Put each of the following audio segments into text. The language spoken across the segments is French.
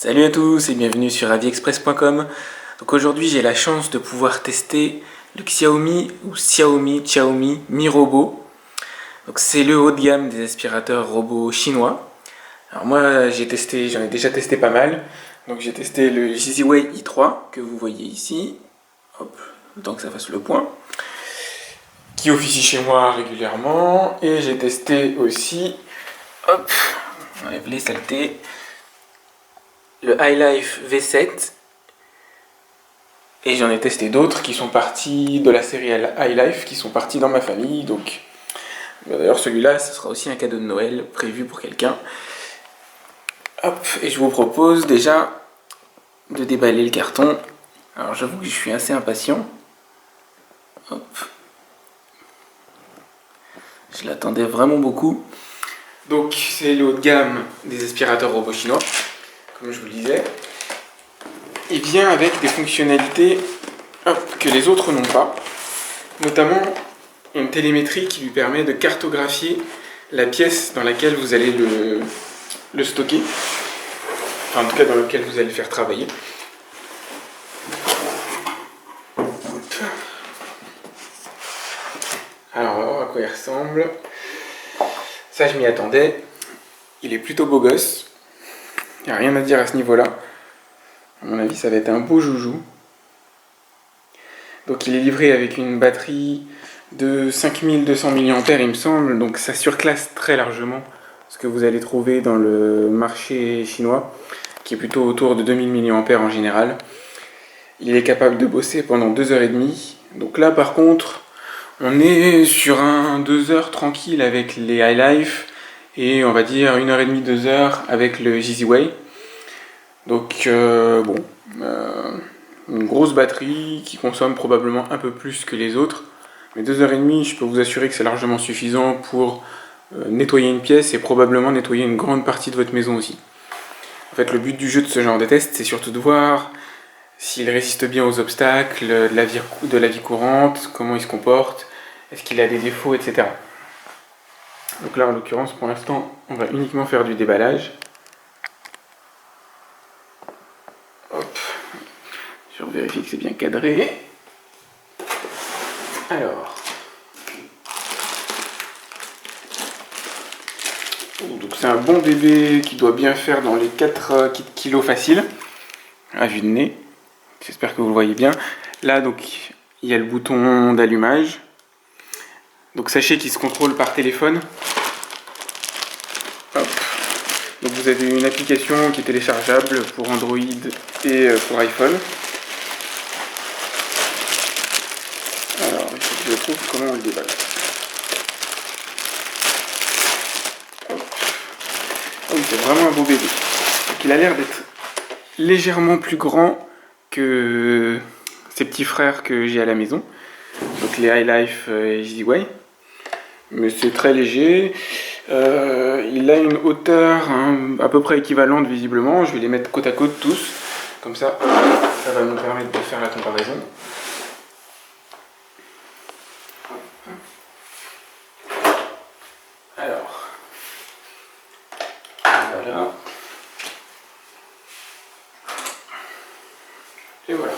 Salut à tous et bienvenue sur aviexpress.com. Donc aujourd'hui j'ai la chance de pouvoir tester le Xiaomi Mi Robot. Donc c'est le haut de gamme des aspirateurs robots chinois. Alors moi j'en ai déjà testé pas mal. Donc j'ai testé le Easyway i3 que vous voyez ici. Hop, le temps que ça fasse le point. Qui officie chez moi régulièrement. Et j'ai testé aussi, hop, on enlève les saletés, le iLife V7, et j'en ai testé d'autres qui sont partis de la série iLife, qui sont partis dans ma famille. Donc d'ailleurs celui-là ce sera aussi un cadeau de Noël prévu pour quelqu'un. Hop, et je vous propose déjà de déballer le carton. Alors j'avoue que je suis assez impatient. Hop, je l'attendais vraiment beaucoup. Donc c'est le haut de gamme des aspirateurs robots chinois, comme je vous le disais. Il vient avec des fonctionnalités que les autres n'ont pas, notamment une télémétrie qui lui permet de cartographier la pièce dans laquelle vous allez le stocker, enfin en tout cas dans laquelle vous allez le faire travailler. Alors on va voir à quoi il ressemble. Ça je m'y attendais, il est plutôt beau gosse, il n'y a rien à dire à ce niveau-là. À mon avis ça va être un beau joujou. Donc il est livré avec une batterie de 5200 mAh il me semble, donc ça surclasse très largement ce que vous allez trouver dans le marché chinois, qui est plutôt autour de 2000 mAh en général. Il est capable de bosser pendant 2h30, donc là par contre on est sur un 2 heures tranquille avec les iLife et on va dire 1h30, 2 heures avec le Easyway. Donc une grosse batterie qui consomme probablement un peu plus que les autres, mais 2h30 je peux vous assurer que c'est largement suffisant pour nettoyer une pièce et probablement nettoyer une grande partie de votre maison aussi. En fait le but du jeu de ce genre de test c'est surtout de voir s'il résiste bien aux obstacles de la vie courante, comment il se comporte, est-ce qu'il a des défauts, etc. Donc là en l'occurrence pour l'instant on va uniquement faire du déballage. Hop, je vérifie que c'est bien cadré. Alors, donc c'est un bon bébé qui doit bien faire dans les 4 kg facile, à vue de nez. J'espère que vous le voyez bien. Là, donc, il y a le bouton d'allumage. Donc, sachez qu'il se contrôle par téléphone. Hop. Donc, vous avez une application qui est téléchargeable pour Android et pour iPhone. Alors, il faut que je trouve comment on le déballe. Hop. Oh oui, c'est vraiment un beau bébé. Donc, il a l'air d'être légèrement plus grand que ces petits frères que j'ai à la maison, donc les iLife et Easyway, mais c'est très léger. Il a une hauteur à peu près équivalente visiblement. Je vais les mettre côte à côte tous, comme ça va nous permettre de faire la comparaison. Alors voilà. Et voilà.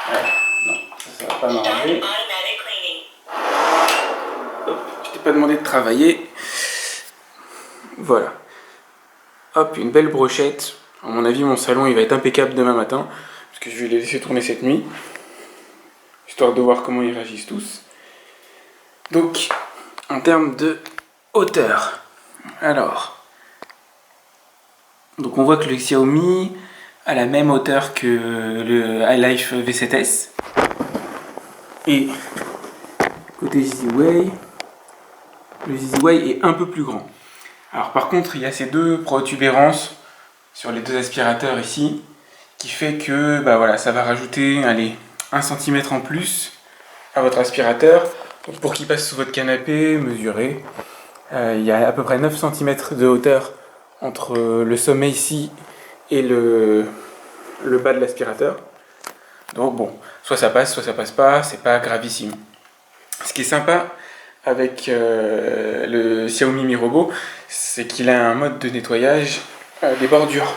Alors, non, ça va pas m'arranger. Je t'ai pas demandé de travailler. Voilà. Hop, une belle brochette. À mon avis, mon salon il va être impeccable demain matin, parce que je vais les laisser tourner cette nuit, histoire de voir comment ils réagissent tous. Donc, en termes de hauteur, alors, donc on voit que le Xiaomi a la même hauteur que le iLife V7S. Et côté Easyway, le Easyway est un peu plus grand. Alors par contre, il y a ces deux protubérances sur les deux aspirateurs ici, qui fait que voilà, ça va rajouter 1 cm en plus à votre aspirateur. Donc pour qu'il passe sous votre canapé, mesurez. Il y a à peu près 9 cm de hauteur entre le sommet ici et le bas de l'aspirateur. Donc bon, soit ça passe pas, c'est pas gravissime. Ce qui est sympa avec le Xiaomi Mi Robot, c'est qu'il a un mode de nettoyage des bordures.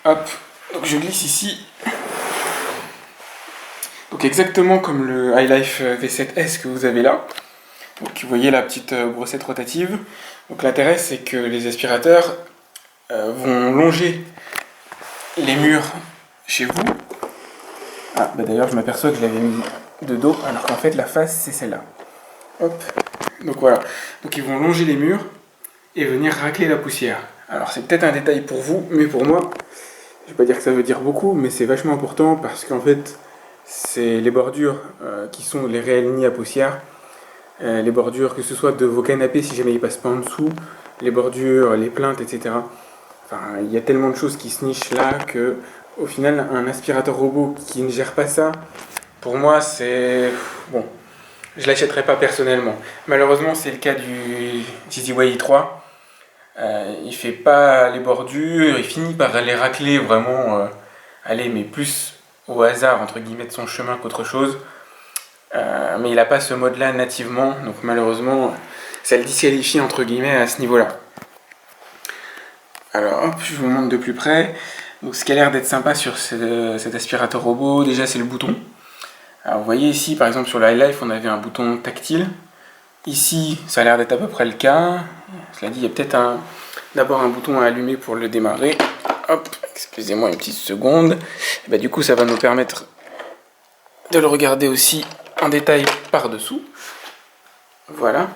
Hop, donc je glisse ici. Donc exactement comme le iLife V7S que vous avez là. Donc vous voyez la petite brossette rotative. Donc l'intérêt c'est que les aspirateurs vont longer les murs chez vous. Ah bah d'ailleurs je m'aperçois que je l'avais mis de dos alors qu'en fait la face c'est celle-là. Hop, donc voilà. Donc ils vont longer les murs et venir racler la poussière. Alors c'est peut-être un détail pour vous, mais pour moi, je vais pas dire que ça veut dire beaucoup, mais c'est vachement important parce qu'en fait c'est les bordures qui sont les réels nids à poussière. Les bordures que ce soit de vos canapés si jamais ils passent pas en dessous, les bordures, les plinthes, etc. Enfin, il y a tellement de choses qui se nichent là que, au final, un aspirateur robot qui ne gère pas ça, pour moi, c'est... Bon, je l'achèterai pas personnellement. Malheureusement, c'est le cas du EasyWay i3. Il fait pas les bordures, il finit par les racler vraiment, allez, mais plus au hasard, entre guillemets, de son chemin qu'autre chose. Mais il n'a pas ce mode-là nativement, donc malheureusement, ça le disqualifie, entre guillemets, à ce niveau-là. Alors hop, je vous montre de plus près. Donc ce qui a l'air d'être sympa sur cet aspirateur robot, déjà c'est le bouton. Alors vous voyez ici par exemple sur le iLife on avait un bouton tactile. Ici ça a l'air d'être à peu près le cas. Cela dit il y a peut-être d'abord un bouton à allumer pour le démarrer. Hop, excusez-moi une petite seconde. Et bah, du coup ça va nous permettre de le regarder aussi en détail par-dessous. Voilà.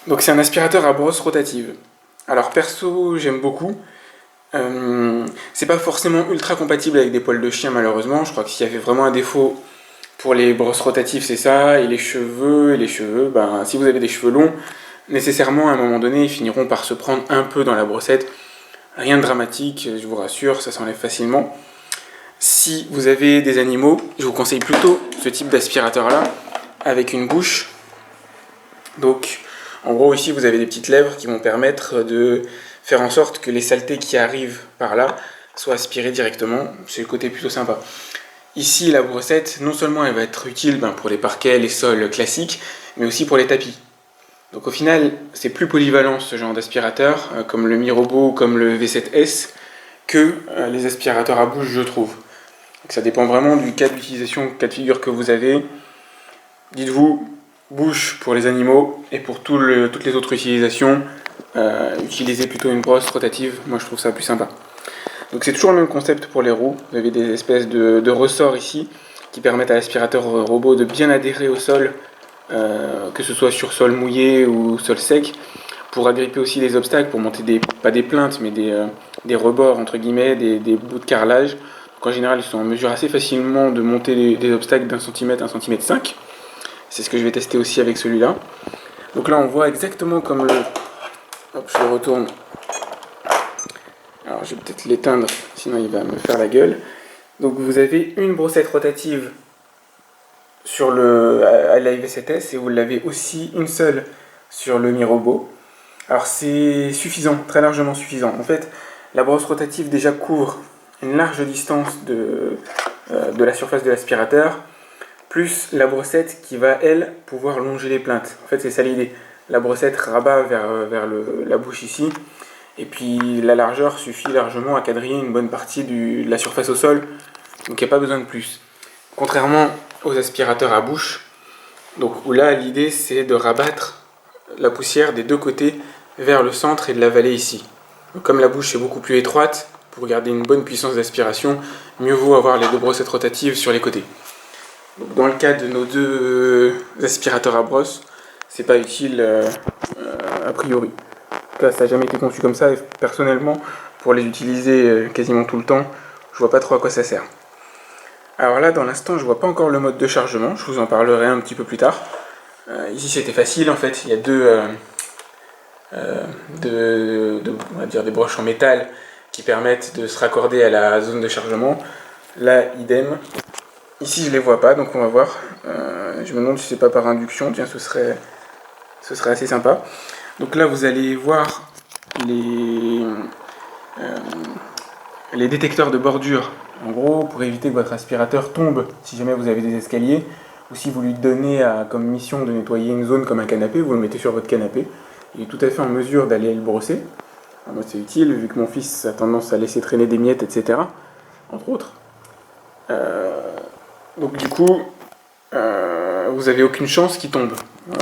Donc c'est un aspirateur à brosse rotative. Alors perso j'aime beaucoup. C'est pas forcément ultra compatible avec des poils de chien malheureusement. Je crois que s'il y avait vraiment un défaut pour les brosses rotatives c'est ça. Et les cheveux, ben, si vous avez des cheveux longs, nécessairement à un moment donné ils finiront par se prendre un peu dans la brossette. Rien de dramatique, je vous rassure, ça s'enlève facilement. Si vous avez des animaux, je vous conseille plutôt ce type d'aspirateur là avec une bouche. Donc en gros ici vous avez des petites lèvres qui vont permettre de faire en sorte que les saletés qui arrivent par là soient aspirées directement. C'est le côté plutôt sympa. Ici la brossette, non seulement elle va être utile pour les parquets, les sols classiques, mais aussi pour les tapis. Donc au final c'est plus polyvalent ce genre d'aspirateur, comme le Mi Robot ou comme le V7S, que les aspirateurs à bouche je trouve. Donc ça dépend vraiment du cas d'utilisation, cas de figure que vous avez. Dites-vous, bouche pour les animaux et pour toutes les autres utilisations, utilisez plutôt une brosse rotative, moi je trouve ça plus sympa. Donc c'est toujours le même concept pour les roues, vous avez des espèces de ressorts ici qui permettent à l'aspirateur robot de bien adhérer au sol, que ce soit sur sol mouillé ou sol sec, pour agripper aussi des obstacles, pour monter pas des plinthes mais des rebords entre guillemets, des bouts de carrelage. Donc en général ils sont en mesure assez facilement de monter des obstacles d'1 cm, 1 cm 5. C'est ce que je vais tester aussi avec celui-là. Donc là on voit exactement comme le... Hop, je le retourne. Alors je vais peut-être l'éteindre, sinon il va me faire la gueule. Donc vous avez une brossette rotative sur le iLife V7S et vous l'avez aussi une seule sur le Mi Robot. Alors c'est suffisant, très largement suffisant. En fait, la brosse rotative déjà couvre une large distance de la surface de l'aspirateur, plus la brossette qui va, elle, pouvoir longer les plinthes. En fait, c'est ça l'idée. La brossette rabat vers la bouche ici, et puis la largeur suffit largement à quadriller une bonne partie de la surface au sol, donc il n'y a pas besoin de plus. Contrairement aux aspirateurs à bouche, donc où là, l'idée c'est de rabattre la poussière des deux côtés vers le centre et de l'avaler ici. Donc, comme la bouche est beaucoup plus étroite, pour garder une bonne puissance d'aspiration, mieux vaut avoir les deux brossettes rotatives sur les côtés. Donc, dans le cas de nos deux aspirateurs à brosse, c'est pas utile a priori. En tout cas, ça n'a jamais été conçu comme ça et personnellement, pour les utiliser quasiment tout le temps, je vois pas trop à quoi ça sert. Alors là, dans l'instant, je vois pas encore le mode de chargement, je vous en parlerai un petit peu plus tard. Ici, c'était facile en fait, il y a on va dire des broches en métal qui permettent de se raccorder à la zone de chargement. Là, idem. Ici, je les vois pas, donc on va voir. Je me demande si c'est pas par induction. Tiens, ce serait assez sympa. Donc là, vous allez voir les détecteurs de bordure. En gros, pour éviter que votre aspirateur tombe si jamais vous avez des escaliers, ou si vous lui donnez comme mission de nettoyer une zone comme un canapé, vous le mettez sur votre canapé. Il est tout à fait en mesure d'aller le brosser. Moi c'est utile vu que mon fils a tendance à laisser traîner des miettes, etc. Entre autres. Donc du coup, vous avez aucune chance qu'il tombe.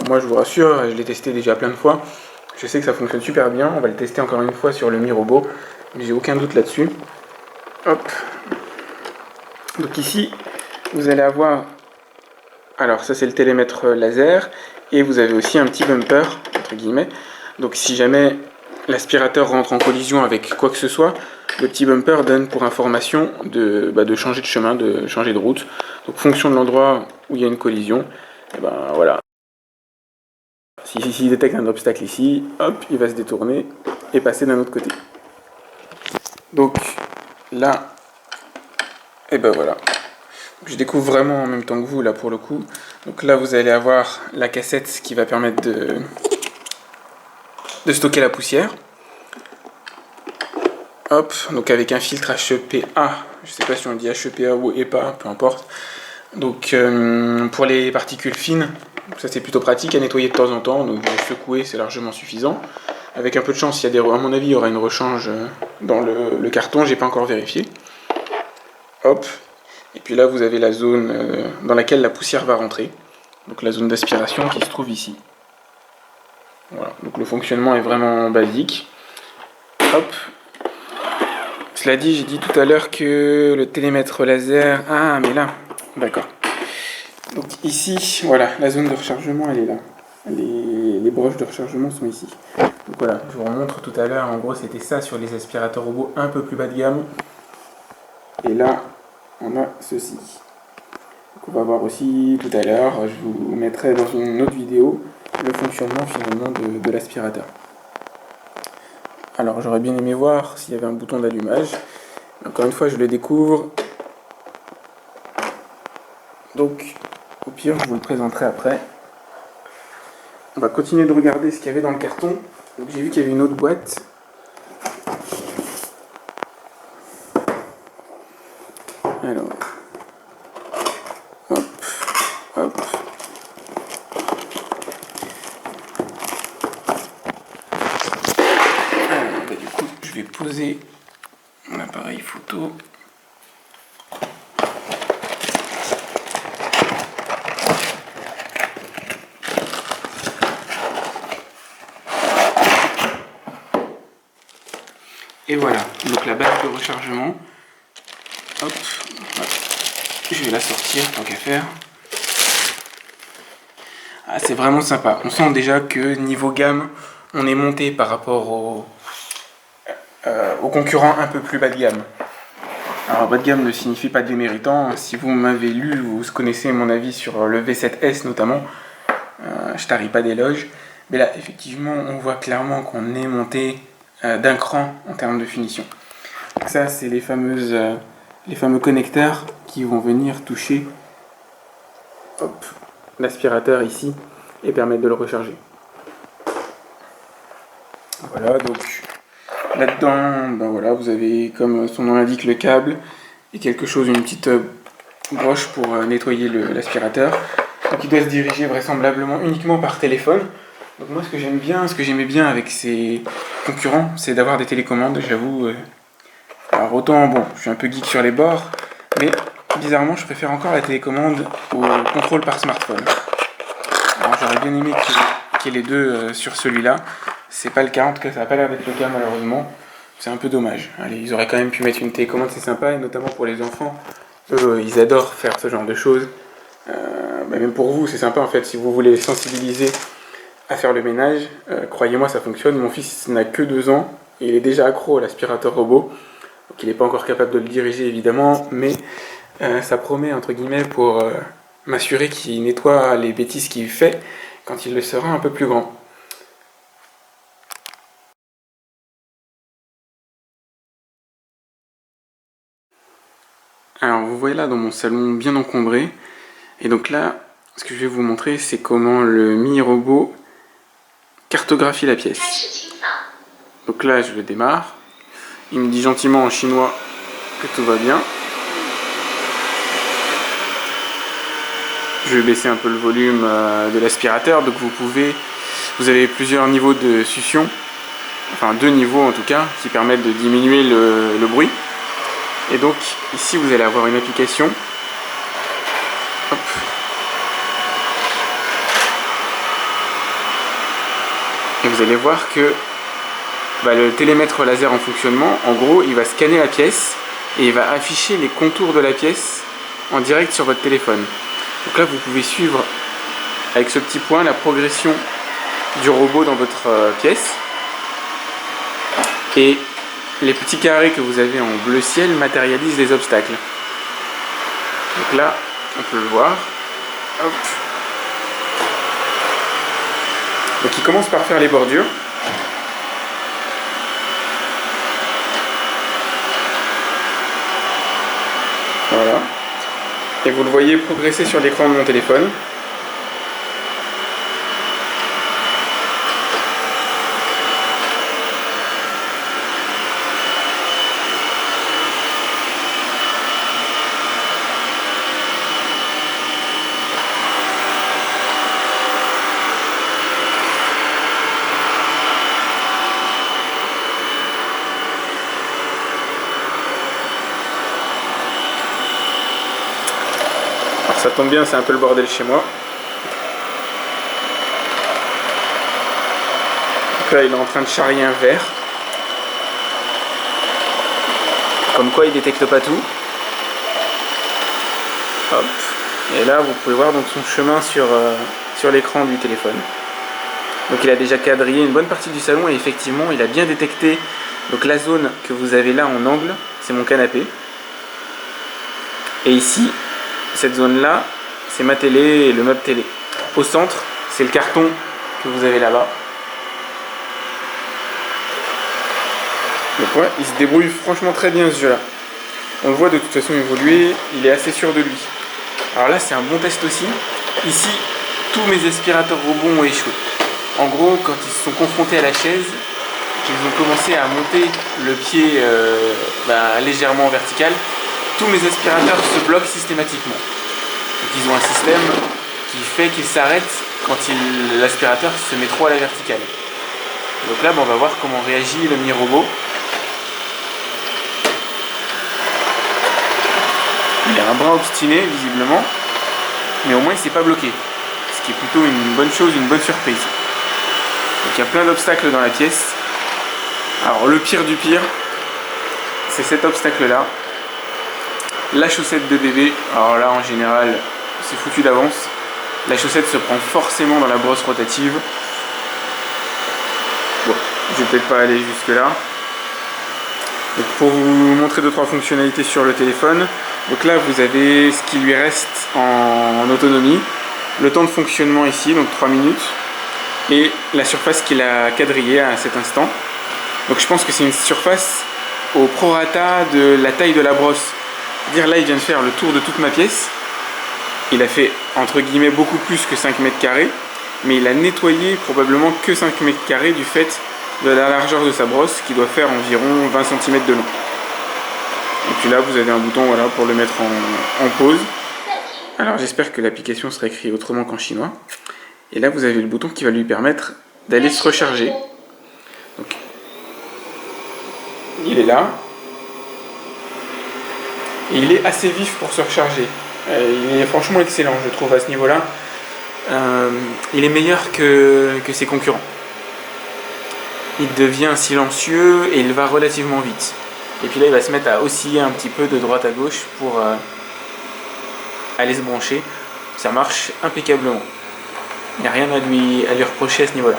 Moi je vous rassure, je l'ai testé déjà plein de fois. Je sais que ça fonctionne super bien. On va le tester encore une fois sur le Mi Robot. Mais j'ai aucun doute là-dessus. Hop. Donc ici, vous allez avoir... Alors ça c'est le télémètre laser. Et vous avez aussi un petit bumper, entre guillemets. Donc si jamais l'aspirateur rentre en collision avec quoi que ce soit, le petit bumper donne pour information de changer de chemin, de changer de route. Donc fonction de l'endroit où il y a une collision, et ben voilà. S'il détecte un obstacle ici, hop, il va se détourner et passer d'un autre côté. Donc là, et ben voilà. Je découvre vraiment en même temps que vous là pour le coup. Donc là vous allez avoir la cassette qui va permettre de stocker la poussière. Hop, donc avec un filtre HEPA, je sais pas si on dit HEPA ou EPA, peu importe. Donc pour les particules fines, ça c'est plutôt pratique à nettoyer de temps en temps, donc secouer c'est largement suffisant. Avec un peu de chance, à mon avis il y aura une rechange dans le carton, j'ai pas encore vérifié. Hop, et puis là vous avez la zone dans laquelle la poussière va rentrer, donc la zone d'aspiration qui se trouve ici. Voilà, donc le fonctionnement est vraiment basique. Hop. Cela dit, j'ai dit tout à l'heure que le télémètre laser... Ah, mais là, d'accord. Donc ici, voilà, la zone de rechargement, elle est là. Les broches de rechargement sont ici. Donc voilà, je vous remontre tout à l'heure, en gros c'était ça sur les aspirateurs robots un peu plus bas de gamme. Et là, on a ceci. Donc on va voir aussi tout à l'heure, je vous mettrai dans une autre vidéo, le fonctionnement finalement de l'aspirateur. Alors j'aurais bien aimé voir s'il y avait un bouton d'allumage. Encore une fois, je le découvre. Donc, au pire, je vous le présenterai après. On va continuer de regarder ce qu'il y avait dans le carton. Donc j'ai vu qu'il y avait une autre boîte. Alors, hop, hop. Alors, du coup, je vais poser mon appareil photo. Et voilà, donc la base de rechargement. Hop, je vais la sortir tant qu'à faire. Ah, c'est vraiment sympa. On sent déjà que niveau gamme, on est monté par rapport aux concurrents un peu plus bas de gamme. Alors bas de gamme ne signifie pas déméritant. Si vous m'avez lu, vous connaissez mon avis sur le V7S notamment. Je tarie pas d'éloges. Mais là, effectivement, on voit clairement qu'on est monté d'un cran en termes de finition. Donc ça, c'est les fameux connecteurs qui vont venir toucher l'aspirateur ici et permettre de le recharger. Voilà, donc là-dedans, ben voilà, vous avez, comme son nom l'indique, le câble et quelque chose, une petite broche pour nettoyer l'aspirateur. Donc il doit se diriger vraisemblablement uniquement par téléphone. Donc moi, ce que j'aimais bien avec ces concurrents, c'est d'avoir des télécommandes, j'avoue. Alors autant, bon, je suis un peu geek sur les bords, mais bizarrement, je préfère encore la télécommande au contrôle par smartphone. Alors j'aurais bien aimé qu'il y ait les deux sur celui-là. C'est pas le cas, en tout cas, ça n'a pas l'air d'être le cas malheureusement. C'est un peu dommage. Allez, ils auraient quand même pu mettre une télécommande, c'est sympa, et notamment pour les enfants. Eux, ils adorent faire ce genre de choses. Même pour vous, c'est sympa en fait, si vous voulez sensibiliser à faire le ménage. Croyez-moi, ça fonctionne. Mon fils n'a que 2 ans, et il est déjà accro à l'aspirateur robot. Donc il n'est pas encore capable de le diriger évidemment, mais ça promet entre guillemets pour m'assurer qu'il nettoie les bêtises qu'il fait quand il le sera un peu plus grand. Alors vous voyez là dans mon salon bien encombré, et donc là ce que je vais vous montrer c'est comment le Mi Robot cartographie la pièce. Donc là je le démarre, il me dit gentiment en chinois que tout va bien. Je vais baisser un peu le volume de l'aspirateur, donc vous avez plusieurs niveaux de succion. enfin 2 niveaux en tout cas, qui permettent de diminuer le bruit. Et donc ici vous allez avoir une application. Hop. Et vous allez voir que le télémètre laser en fonctionnement, en gros, il va scanner la pièce et il va afficher les contours de la pièce en direct sur votre téléphone. Donc là, vous pouvez suivre avec ce petit point la progression du robot dans votre pièce. Et les petits carrés que vous avez en bleu ciel matérialisent les obstacles. Donc là, on peut le voir. Hop. Donc il commence par faire les bordures. Voilà. Et vous le voyez progresser sur l'écran de mon téléphone. Ça tombe bien, c'est un peu le bordel chez moi. Donc là, il est en train de charrier un verre. Comme quoi, il détecte pas tout. Hop. Et là, vous pouvez voir donc son chemin sur l'écran du téléphone. Donc il a déjà quadrillé une bonne partie du salon et effectivement, il a bien détecté donc la zone que vous avez là en angle, c'est mon canapé. Et ici, cette zone-là, c'est ma télé et le meuble télé. Au centre, c'est le carton que vous avez là-bas. Donc ouais, il se débrouille franchement très bien ce jeu-là. On le voit de toute façon évoluer, il est assez sûr de lui. Alors là, c'est un bon test aussi. Ici, tous mes aspirateurs robots ont échoué. En gros, quand ils se sont confrontés à la chaise, ils ont commencé à monter le pied légèrement vertical. Tous mes aspirateurs se bloquent systématiquement. Donc ils ont un système qui fait qu'ils s'arrêtent quand l'aspirateur se met trop à la verticale. Donc là, on va voir comment réagit le mini robot. Il a un brin obstiné visiblement, mais au moins il ne s'est pas bloqué. Ce qui est plutôt une bonne chose, une bonne surprise. Donc il y a plein d'obstacles dans la pièce. Alors le pire du pire, c'est cet obstacle-là. La chaussette de bébé, alors là en général c'est foutu d'avance. La chaussette se prend forcément dans la brosse rotative. Bon, je vais peut-être pas aller jusque là. Donc pour vous montrer 2-3 fonctionnalités sur le téléphone, donc là vous avez ce qui lui reste en autonomie, le temps de fonctionnement ici, donc 3 minutes, et la surface qu'il a quadrillée à cet instant. Donc je pense que c'est une surface au prorata de la taille de la brosse. Dire là il vient de faire le tour de toute ma pièce, il a fait entre guillemets beaucoup plus que 5 mètres carrés, mais il a nettoyé probablement que 5 mètres carrés du fait de la largeur de sa brosse qui doit faire environ 20 cm de long. Et puis là vous avez un bouton voilà, pour le mettre en pause. Alors j'espère que l'application sera écrite autrement qu'en chinois. Et là vous avez le bouton qui va lui permettre d'aller se recharger. Donc, il est là. Et il est assez vif pour se recharger. Il est franchement excellent, je trouve, à ce niveau-là. Il est meilleur que ses concurrents. Il devient silencieux et il va relativement vite. Et puis là, il va se mettre à osciller un petit peu de droite à gauche pour aller se brancher. Ça marche impeccablement. Il n'y a rien à lui reprocher à ce niveau-là.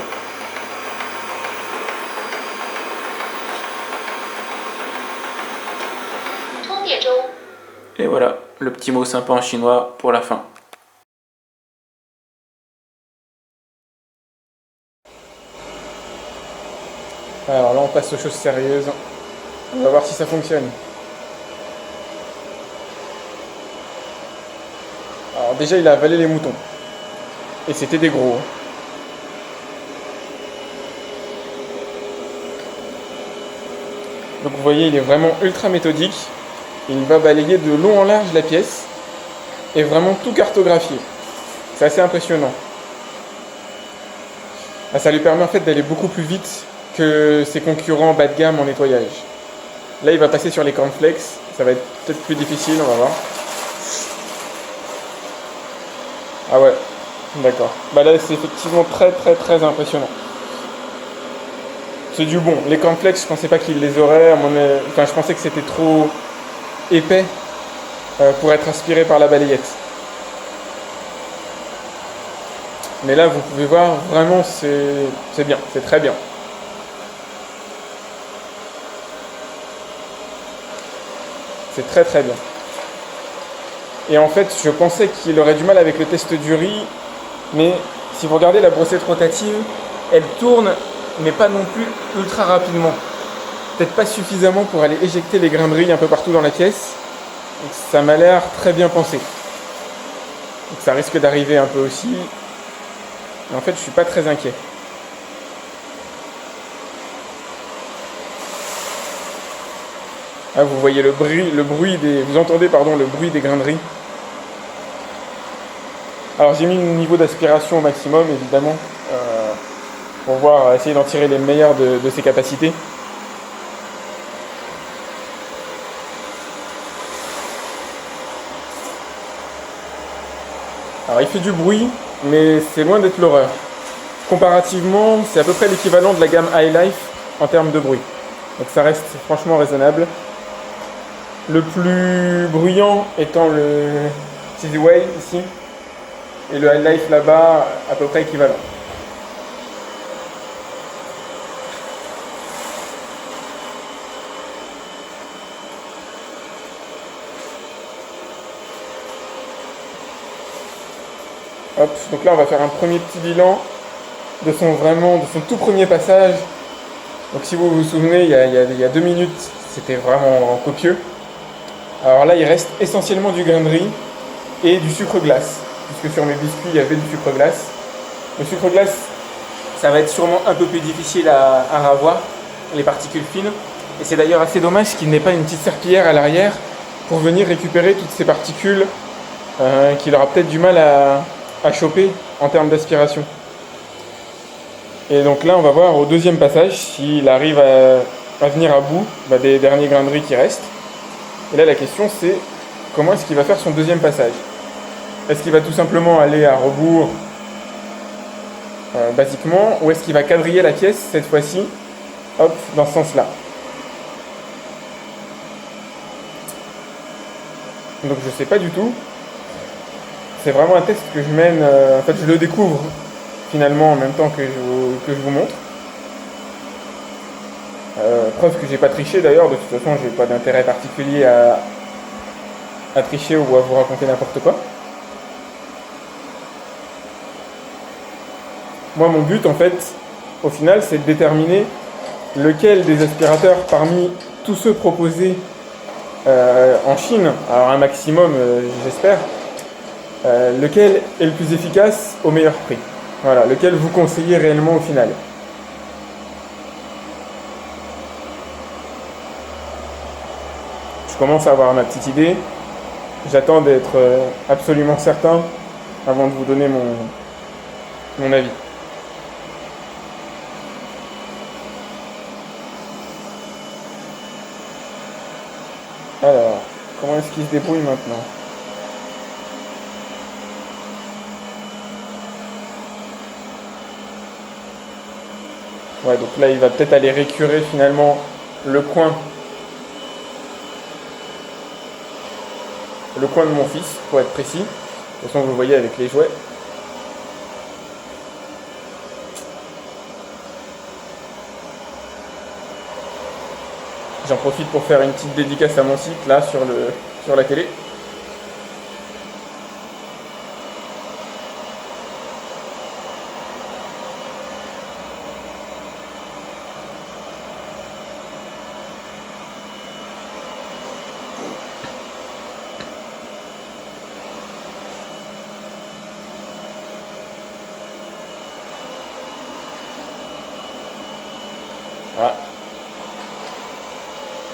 Et voilà, le petit mot sympa en chinois pour la fin. Alors là, on passe aux choses sérieuses. On va voir si ça fonctionne. Alors déjà, il a avalé les moutons. Et c'était des gros. Donc vous voyez, il est vraiment ultra méthodique. Il va balayer de long en large la pièce et vraiment tout cartographier. C'est assez impressionnant. Ça lui permet en fait d'aller beaucoup plus vite que ses concurrents bas de gamme en nettoyage. Là, il va passer sur les cornflakes. Ça va être peut-être plus difficile, on va voir. Ah ouais, d'accord. Bah là, c'est effectivement très impressionnant. C'est du bon. Les cornflakes, je pensais pas qu'il les aurait. Enfin, je pensais que c'était trop épais pour être aspiré par la balayette. Mais là, vous pouvez voir, vraiment, c'est bien, c'est très bien. C'est très bien. Et en fait, je pensais qu'il aurait du mal avec le test du riz, mais si vous regardez la brossette rotative, elle tourne, mais pas non plus ultra rapidement. Peut-être pas suffisamment pour aller éjecter les grains de riz un peu partout dans la pièce. Donc ça m'a l'air très bien pensé. Donc ça risque d'arriver un peu aussi. Et en fait, je suis pas très inquiet. Ah, vous voyez vous entendez le bruit des grains de riz. Alors j'ai mis le niveau d'aspiration au maximum, évidemment, pour essayer d'en tirer les meilleurs de ses capacités. Alors il fait du bruit, mais c'est loin d'être l'horreur. Comparativement, c'est à peu près l'équivalent de la gamme High Life en termes de bruit. Donc ça reste franchement raisonnable. Le plus bruyant étant le Sizway ici, et le High Life là-bas à peu près équivalent. Hop, donc là on va faire un premier petit bilan de son tout premier passage. Donc si vous vous souvenez, il y a 2 minutes, c'était vraiment copieux. Alors là, il reste essentiellement du grain de riz et du sucre glace, puisque sur mes biscuits, il y avait du sucre glace. Le sucre glace, ça va être sûrement un peu plus difficile à ravoir, les particules fines. Et c'est d'ailleurs assez dommage qu'il n'ait pas une petite serpillière à l'arrière pour venir récupérer toutes ces particules qu'il aura peut-être du mal à choper en termes d'aspiration. Et donc là, on va voir au deuxième passage s'il arrive à venir à bout des derniers grains de riz qui restent. Et là, la question, c'est comment est-ce qu'il va faire son deuxième passage? Est-ce qu'il va tout simplement aller à rebours basiquement, ou est-ce qu'il va quadriller la pièce cette fois-ci, hop, dans ce sens-là? Donc je sais pas du tout. C'est vraiment un test que je mène, en fait je le découvre finalement en même temps que je vous montre. Preuve que j'ai pas triché d'ailleurs, de toute façon j'ai pas d'intérêt particulier à tricher ou à vous raconter n'importe quoi. Moi mon but en fait, au final, c'est de déterminer lequel des aspirateurs parmi tous ceux proposés en Chine, alors un maximum j'espère, lequel est le plus efficace au meilleur prix. Voilà, lequel vous conseillez réellement au final. Je commence à avoir ma petite idée. J'attends d'être absolument certain avant de vous donner mon avis. Alors, comment est-ce qu'il se débrouille maintenant? Ouais, donc là, il va peut-être aller récurer finalement le coin de mon fils, pour être précis. De toute façon, vous le voyez avec les jouets. J'en profite pour faire une petite dédicace à mon site, là, sur la télé. Voilà.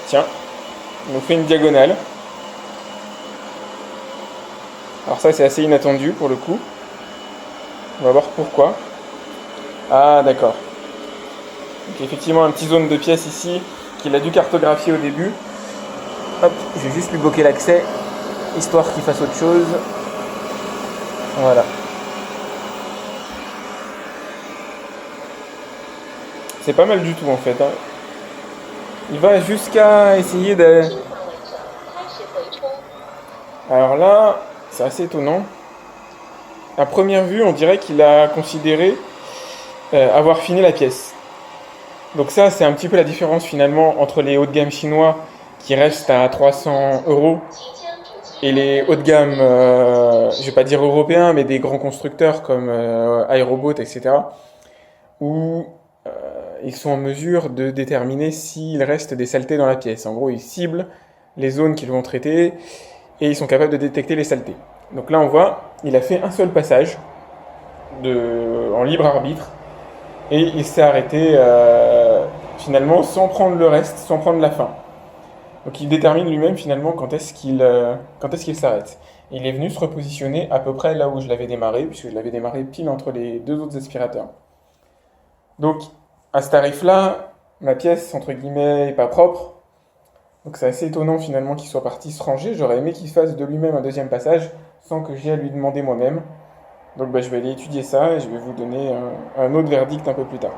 Tiens, on nous fait une diagonale. Alors ça, c'est assez inattendu pour le coup. On va voir pourquoi. Ah, d'accord. Donc effectivement un petit zone de pièces ici qu'il a dû cartographier au début. Hop, je vais juste lui bloquer l'accès, histoire qu'il fasse autre chose. Voilà. C'est pas mal du tout en fait. Hein. Il va jusqu'à essayer de... Alors là, c'est assez étonnant. À première vue, on dirait qu'il a considéré avoir fini la pièce. Donc ça, c'est un petit peu la différence finalement entre les hauts de gamme chinois qui restent à 300 € et les hauts de gamme, je vais pas dire européens, mais des grands constructeurs comme iRobot, etc. où ils sont en mesure de déterminer s'il reste des saletés dans la pièce. En gros, ils ciblent les zones qu'ils vont traiter et ils sont capables de détecter les saletés. Donc là, on voit, il a fait un seul passage en libre arbitre et il s'est arrêté finalement sans prendre le reste, sans prendre la fin. Donc il détermine lui-même finalement quand est-ce qu'il s'arrête. Il est venu se repositionner à peu près là où je l'avais démarré, puisque je l'avais démarré pile entre les deux autres aspirateurs. Donc à ce tarif-là, ma pièce entre guillemets est pas propre. Donc c'est assez étonnant finalement qu'il soit parti se ranger. J'aurais aimé qu'il fasse de lui-même un deuxième passage sans que j'aie à lui demander moi-même. Donc je vais aller étudier ça et je vais vous donner un autre verdict un peu plus tard.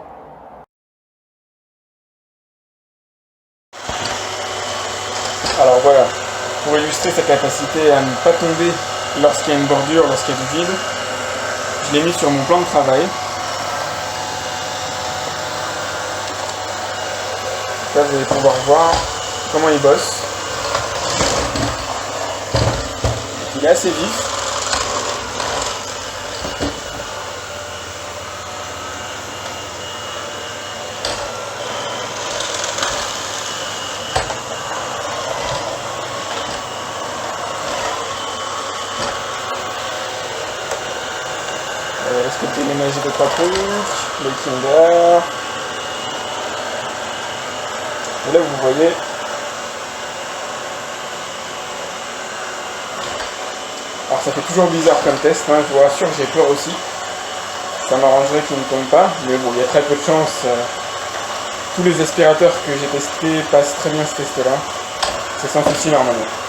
Alors voilà, pour illustrer sa capacité à ne pas tomber lorsqu'il y a une bordure, lorsqu'il y a du vide, je l'ai mis sur mon plan de travail. Là vous allez pouvoir voir comment il bosse. Il est assez vif. Est-ce que tu ménages de 3 trucs, le Kinder. Et là vous voyez, alors ça fait toujours bizarre comme test, hein, je vous rassure, j'ai peur aussi. Ça m'arrangerait qu'il ne tombe pas, mais bon, il y a très peu de chance. Tous les aspirateurs que j'ai testés passent très bien ce test là. C'est sans souci normalement.